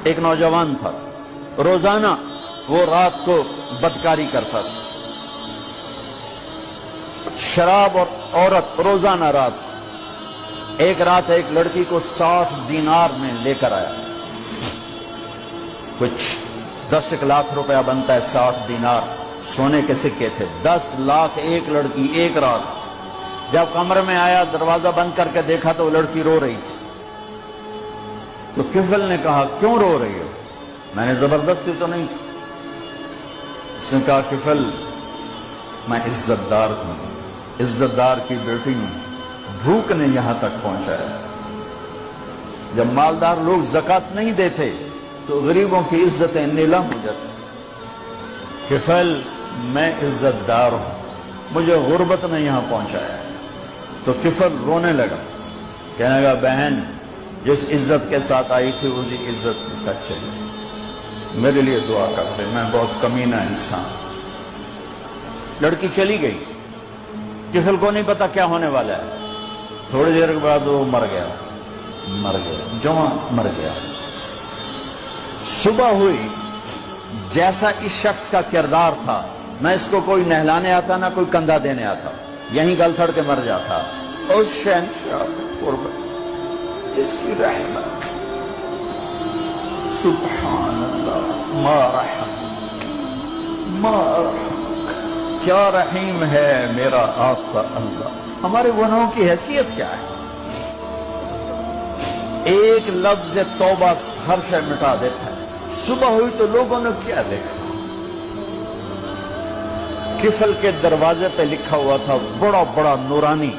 ایک نوجوان تھا، روزانہ وہ رات کو بدکاری کرتا تھا، شراب اور عورت روزانہ رات۔ ایک رات ایک لڑکی کو 60 دینار میں لے کر آیا، کچھ 10 لاکھ روپیہ بنتا ہے 60 دینار، سونے کے سکے تھے، 10 لاکھ ایک لڑکی ایک رات۔ جب کمرے میں آیا دروازہ بند کر کے دیکھا تو وہ لڑکی رو رہی تھی، تو کفل نے کہا کیوں رو رہی ہو؟ میں نے زبردستی تو نہیں کی۔ اس نے کہا کفل میں عزت دار ہوں، عزت دار کی بیٹی ہوں، بھوک نے یہاں تک پہنچایا۔ جب مالدار لوگ زکوٰۃ نہیں دیتے تو غریبوں کی عزتیں نیلام ہو جاتی۔ کفل میں عزت دار ہوں، مجھے غربت نے یہاں پہنچایا۔ تو کفل رونے لگا، کہنے لگا بہن جس عزت کے ساتھ آئی تھی اسی عزت کے ساتھ چلی جائے، میرے لیے دعا کر دے، میں بہت کمینہ انسان۔ لڑکی چلی گئی، کفل کو نہیں پتا کیا ہونے والا ہے۔ تھوڑی دیر کے بعد وہ مر گیا، جوان مر گیا۔ صبح ہوئی، جیسا اس شخص کا کردار تھا، نہ اس کو کوئی نہلانے آتا نہ کوئی کندھا دینے آتا، یہیں گل تھڑ کے مر جاتا۔ اس شہنشاہ قربت، اس کی رحمت، سبحان اللہ، ما رحم، کیا رحیم ہے میرا آقا اللہ۔ ہمارے گناہوں کی حیثیت کیا ہے؟ ایک لفظ توبہ ہر شے مٹا دیتا ہے۔ صبح ہوئی تو لوگوں نے کیا دیکھا؟ کفل کے دروازے پہ لکھا ہوا تھا بڑا بڑا نورانی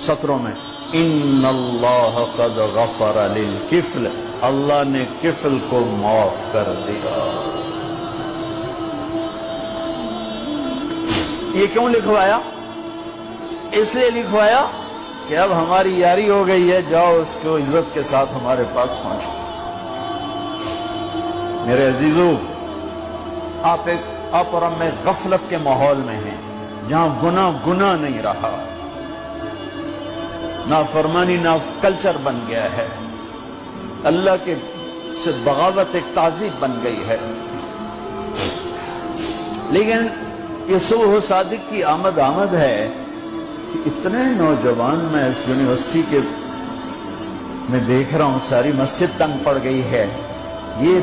سطروں میں، ان اللہ قد غفر للکفل، اللہ نے کفل کو معاف کر دیا۔ یہ کیوں لکھوایا؟ اس لیے لکھوایا کہ اب ہماری یاری ہو گئی ہے، جاؤ اس کو عزت کے ساتھ ہمارے پاس پہنچو۔ میرے عزیزو، آپ اور میں غفلت کے ماحول میں ہیں، جہاں گناہ نہیں رہا، نافرمانی کلچر بن گیا ہے، اللہ کے سے بغاوت ایک تہذیب بن گئی ہے۔ لیکن یہ صبح صادق کی آمد ہے کہ اتنے نوجوان میں اس یونیورسٹی کے میں دیکھ رہا ہوں، ساری مسجد تنگ پڑ گئی ہے، یہ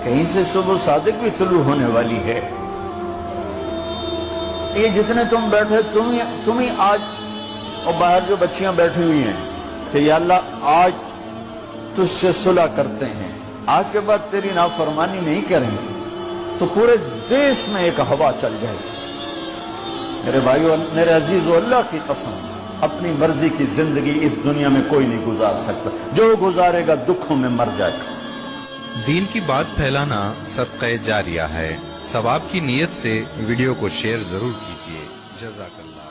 کہیں سے صبح صادق بھی طلوع ہونے والی ہے۔ یہ جتنے تم بیٹھے تم ہی آج، اور باہر جو بچیاں بیٹھی ہوئی ہیں، کہ یا اللہ آج تجھ سے صلح کرتے ہیں، آج کے بعد تیری نافرمانی نہیں کریں گے، تو پورے دیش میں ایک ہوا چل جائے گی۔ میرے بھائیو، میرے عزیزو، اللہ کی قسم، اپنی مرضی کی زندگی اس دنیا میں کوئی نہیں گزار سکتا، جو گزارے گا دکھوں میں مر جائے گا۔ دین کی بات پھیلانا صدقہ جاریہ ہے، ثواب کی نیت سے ویڈیو کو شیئر ضرور کیجیے۔ جزاک اللہ۔